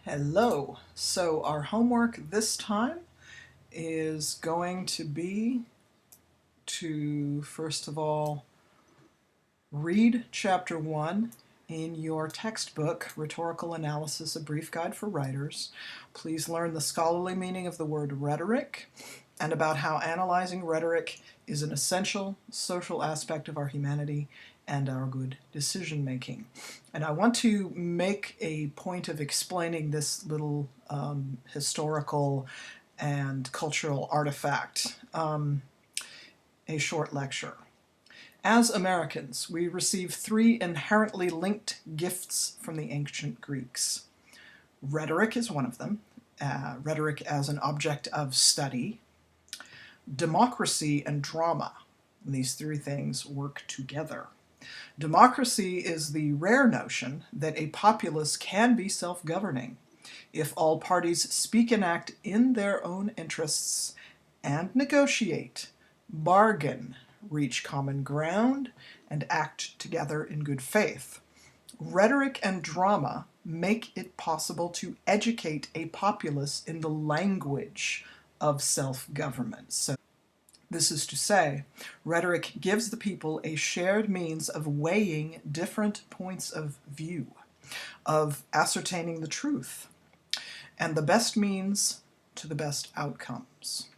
Hello. So our homework this time is going to be to, first of all, read Chapter 1 in your textbook, Rhetorical Analysis, A Brief Guide for Writers. Please learn the scholarly meaning of the word rhetoric and about how analyzing rhetoric is an essential social aspect of our humanity and our good decision making. And I want to make a point of explaining this little historical and cultural artifact, a short lecture. As Americans, we receive three inherently linked gifts from the ancient Greeks. Rhetoric is one of them, rhetoric as an object of study, democracy, and drama. And these three things work together. Democracy is the rare notion that a populace can be self-governing if all parties speak and act in their own interests and negotiate, bargain, reach common ground, and act together in good faith. Rhetoric and drama make it possible to educate a populace in the language of self-government. So this is to say, rhetoric gives the people a shared means of weighing different points of view, of ascertaining the truth, and the best means to the best outcomes.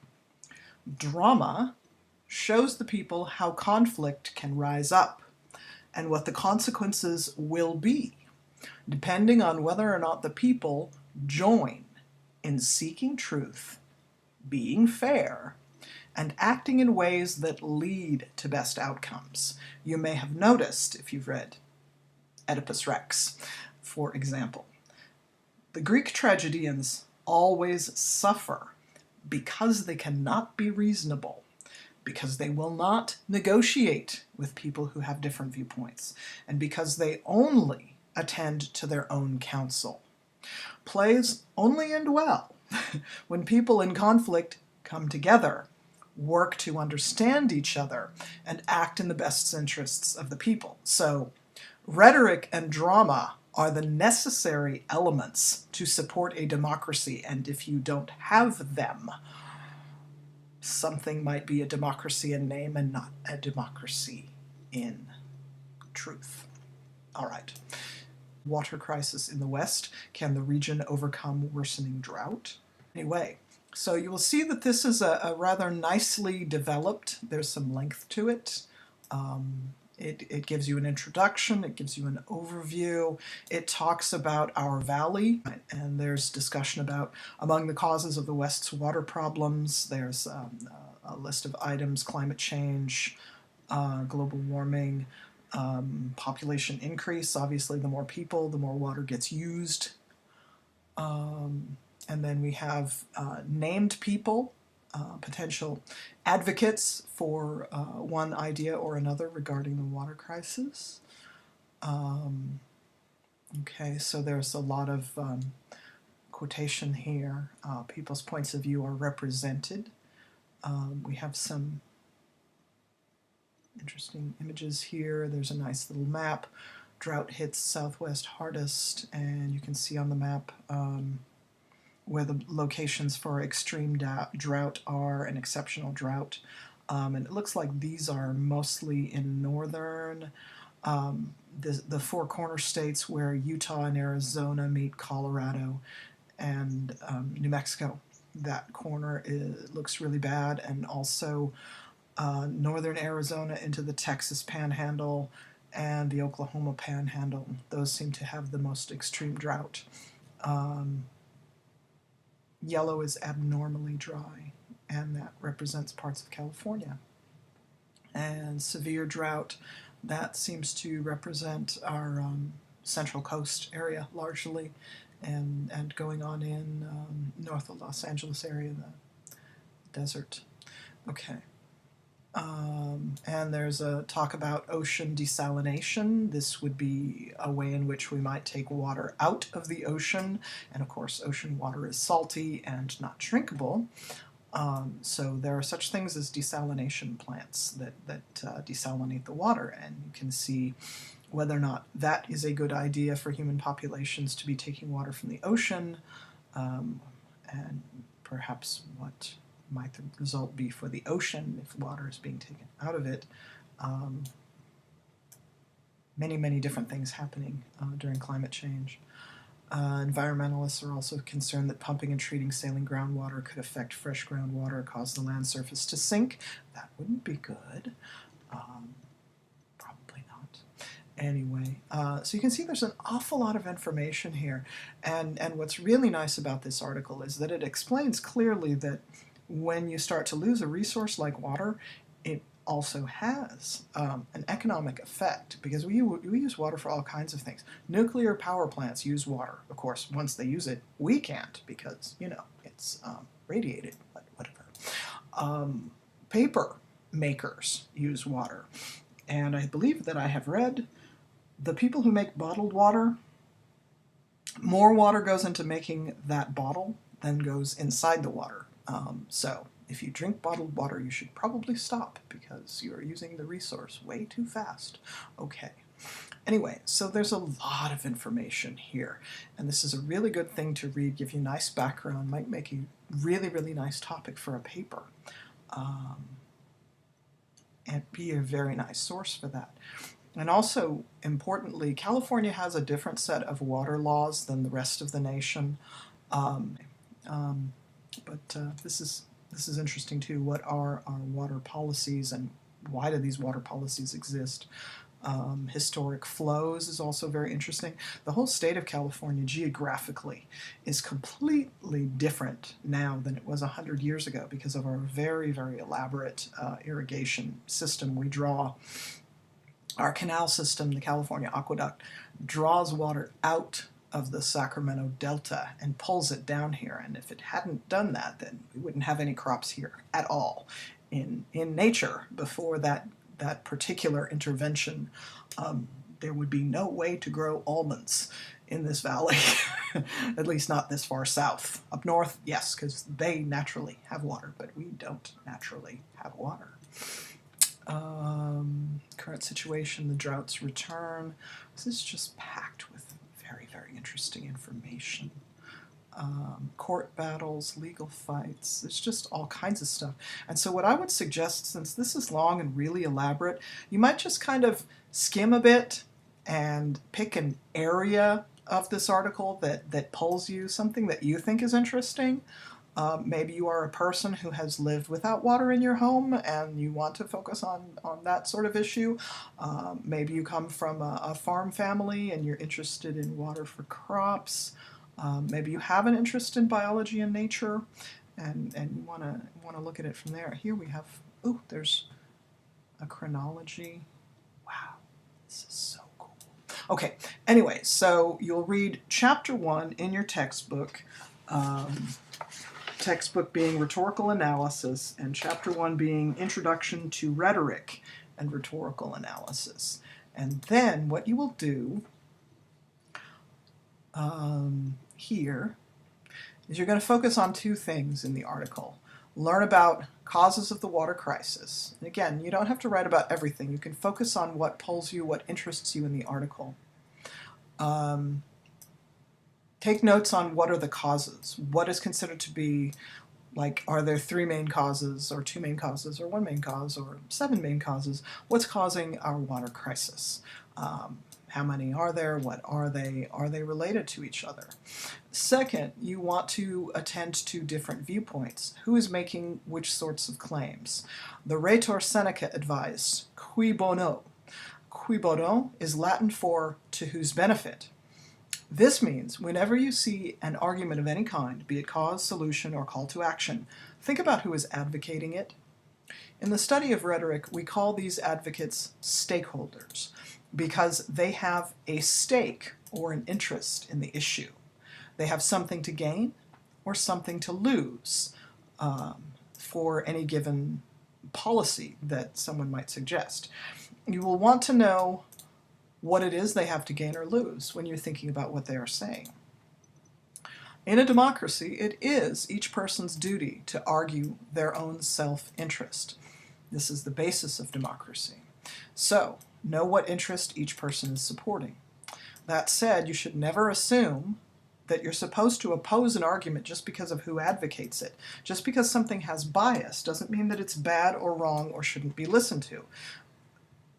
Drama shows the people how conflict can rise up and what the consequences will be, depending on whether or not the people join in seeking truth, being fair, and acting in ways that lead to best outcomes. You may have noticed, if you've read Oedipus Rex, for example, the Greek tragedians always suffer because they cannot be reasonable, because they will not negotiate with people who have different viewpoints, and because they only attend to their own counsel. Plays only end well when people in conflict come together, work to understand each other, and act in the best interests of the people. So, rhetoric and drama are the necessary elements to support a democracy, and if you don't have them, something might be a democracy in name and not a democracy in truth. All right. Water crisis in the West. Can the region overcome worsening drought? Anyway, so you will see that this is a rather nicely developed, there's some length to it. It gives you an introduction, it gives you an overview, it talks about our valley, and there's discussion about among the causes of the West's water problems. There's a list of items: climate change, global warming, population increase. Obviously, the more people, the more water gets used. And then we have named people, potential advocates for one idea or another regarding the water crisis. Okay, so there's a lot of quotation here. People's points of view are represented. We have some interesting images here. There's a nice little map. Drought hits Southwest hardest, and you can see on the map where the locations for extreme drought are and exceptional drought. And it looks like these are mostly in northern, the four corner states where Utah and Arizona meet Colorado and New Mexico. That corner looks really bad, and also northern Arizona into the Texas Panhandle and the Oklahoma Panhandle. Those seem to have the most extreme drought. Yellow is abnormally dry, and that represents parts of California. And severe drought, that seems to represent our Central Coast area largely, and going on in north of Los Angeles area, the desert. Okay. And there's a talk about ocean desalination. This would be a way in which we might take water out of the ocean, and of course ocean water is salty and not drinkable. So there are such things as desalination plants that desalinate the water, and you can see whether or not that is a good idea for human populations to be taking water from the ocean, and perhaps what might the result be for the ocean if water is being taken out of it. Many, many different things happening during climate change. Environmentalists are also concerned that pumping and treating saline groundwater could affect fresh groundwater, cause the land surface to sink. That wouldn't be good. Probably not. Anyway, so you can see there's an awful lot of information here. And what's really nice about this article is that it explains clearly that when you start to lose a resource like water, it also has an economic effect, because we use water for all kinds of things. Nuclear power plants use water. Of course, once they use it, we can't, because, you know, it's radiated, but whatever. Paper makers use water. And I believe that I have read the people who make bottled water, more water goes into making that bottle than goes inside the water. So if you drink bottled water, you should probably stop, because you're using the resource way too fast. Okay. Anyway, so there's a lot of information here, and this is a really good thing to read, give you nice background, might make a really, really nice topic for a paper, and be a very nice source for that. And also, importantly, California has a different set of water laws than the rest of the nation. This is interesting too. What are our water policies, and why do these water policies exist? Historic flows is also very interesting. The whole state of California geographically is completely different now than it was 100 years ago because of our very, very elaborate irrigation system. We draw our canal system, the California Aqueduct, draws water out of the Sacramento Delta and pulls it down here. And if it hadn't done that, then we wouldn't have any crops here at all. In nature, before that particular intervention, there would be no way to grow almonds in this valley, at least not this far south. Up north, yes, because they naturally have water, but we don't naturally have water. Current situation, the droughts return. This is just packed with very, very interesting information. Court battles, legal fights, there's just all kinds of stuff. And so what I would suggest, since this is long and really elaborate, you might just kind of skim a bit and pick an area of this article that pulls you, something that you think is interesting. Maybe you are a person who has lived without water in your home and you want to focus on that sort of issue. Maybe you come from a farm family and you're interested in water for crops. Maybe you have an interest in biology and nature, and you want to look at it from there. Here we have, there's a chronology. Wow, this is so cool. Okay, anyway, so you'll read chapter 1 in your textbook. Textbook being Rhetorical Analysis, and chapter 1 being Introduction to Rhetoric and Rhetorical Analysis. And then what you will do here is you're going to focus on two things in the article. Learn about causes of the water crisis. And again, you don't have to write about everything. You can focus on what pulls you, what interests you in the article. Take notes on what are the causes. What is considered to be, like, are there 3 main causes, or 2 main causes, or 1 main cause, or 7 main causes? What's causing our water crisis? How many are there? What are they? Are they related to each other? Second, you want to attend to different viewpoints. Who is making which sorts of claims? The Rhetor Seneca advised, cui bono. Cui bono is Latin for to whose benefit. This means whenever you see an argument of any kind, be it cause, solution, or call to action, think about who is advocating it. In the study of rhetoric, we call these advocates stakeholders because they have a stake or an interest in the issue. They have something to gain or something to lose for any given policy that someone might suggest. You will want to know what it is they have to gain or lose when you're thinking about what they are saying. In a democracy, it is each person's duty to argue their own self-interest. This is the basis of democracy. So, Know what interest each person is supporting. That said, you should never assume that you're supposed to oppose an argument just because of who advocates it. Just because something has bias doesn't mean that it's bad or wrong or shouldn't be listened to.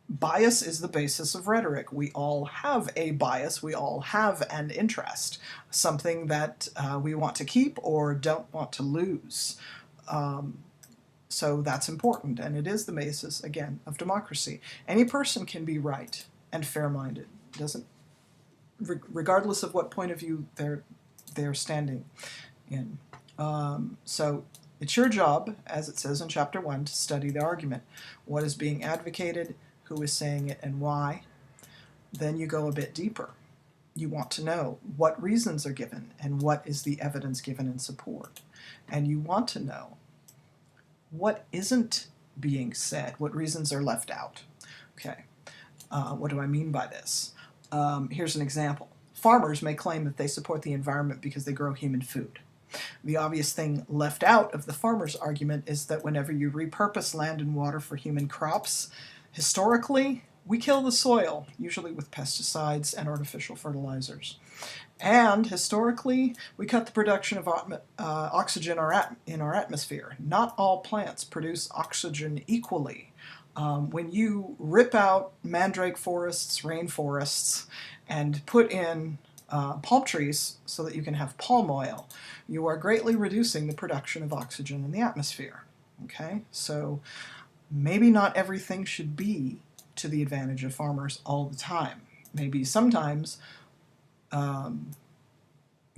Bias is the basis of rhetoric. We all have a bias, we all have an interest, something that we want to keep or don't want to lose. So that's important, and it is the basis, again, of democracy. Any person can be right and fair-minded. Doesn't, regardless of what point of view they're standing in. So it's your job, as it says in Chapter 1, to study the argument. What is being advocated, who is saying it, and why. Then you go a bit deeper. You want to know what reasons are given and what is the evidence given in support. And you want to know what isn't being said, what reasons are left out. Okay, what do I mean by this? Here's an example. Farmers may claim that they support the environment because they grow human food. The obvious thing left out of the farmer's argument is that whenever you repurpose land and water for human crops, historically, we kill the soil, usually with pesticides and artificial fertilizers. And historically, we cut the production of oxygen in our atmosphere. Not all plants produce oxygen equally. When you rip out mandrake forests, rainforests, and put in palm trees so that you can have palm oil, you are greatly reducing the production of oxygen in the atmosphere. Okay, so maybe not everything should be to the advantage of farmers all the time. Maybe sometimes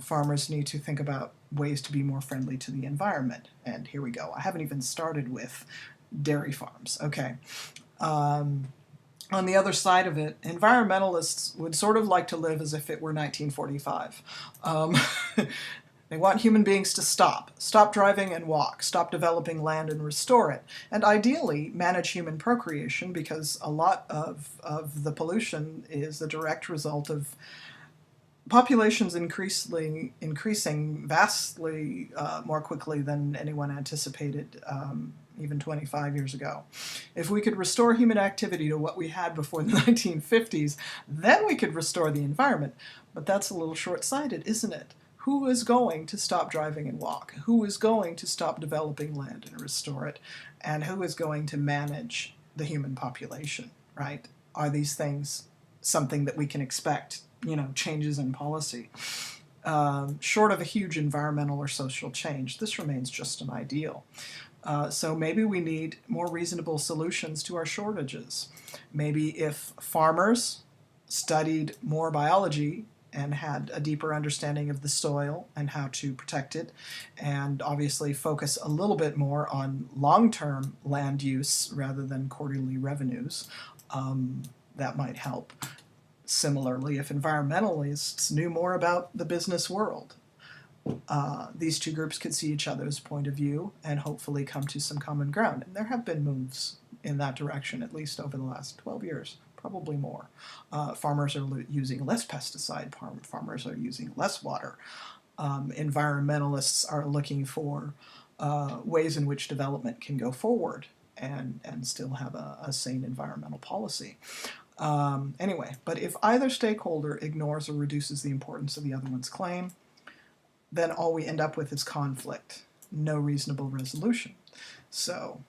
farmers need to think about ways to be more friendly to the environment. And here we go. I haven't even started with dairy farms. Okay. On the other side of it, environmentalists would sort of like to live as if it were 1945. They want human beings to stop driving and walk, stop developing land and restore it, and ideally manage human procreation, because a lot of the pollution is a direct result of populations increasing vastly more quickly than anyone anticipated even 25 years ago. If we could restore human activity to what we had before the 1950s, then we could restore the environment. But that's a little short-sighted, isn't it? Who is going to stop driving and walk? Who is going to stop developing land and restore it? And who is going to manage the human population, right? Are these things something that we can expect, changes in policy? Short of a huge environmental or social change, this remains just an ideal. So maybe we need more reasonable solutions to our shortages. Maybe if farmers studied more biology and had a deeper understanding of the soil and how to protect it, and obviously focus a little bit more on long-term land use rather than quarterly revenues, that might help. Similarly, if environmentalists knew more about the business world, these two groups could see each other's point of view and hopefully come to some common ground. And there have been moves in that direction, at least over the last 12 years. Probably more. Farmers are using less pesticide, farmers are using less water. Environmentalists are looking for ways in which development can go forward and still have a sane environmental policy. Anyway, but if either stakeholder ignores or reduces the importance of the other one's claim, then all we end up with is conflict, no reasonable resolution. So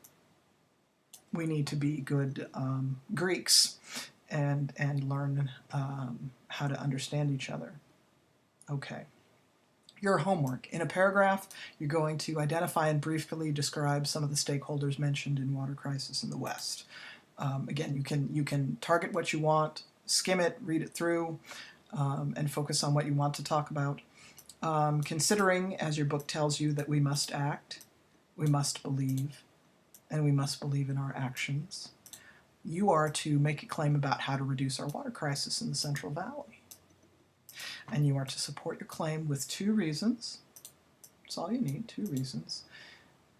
we need to be good Greeks and learn how to understand each other. Okay. Your homework. In a paragraph, you're going to identify and briefly describe some of the stakeholders mentioned in water crisis in the West. Again, you can target what you want, skim it, read it through, and focus on what you want to talk about. Considering, as your book tells you, that we must act, we must believe, and we must believe in our actions, you are to make a claim about how to reduce our water crisis in the Central Valley. And you are to support your claim with 2 reasons. That's all you need, 2 reasons.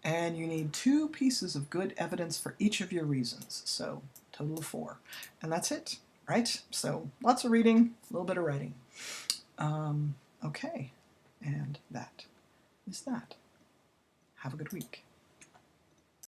And you need 2 pieces of good evidence for each of your reasons, so total of 4. And that's it, right? So lots of reading, a little bit of writing. Okay, and that is that. Have a good week.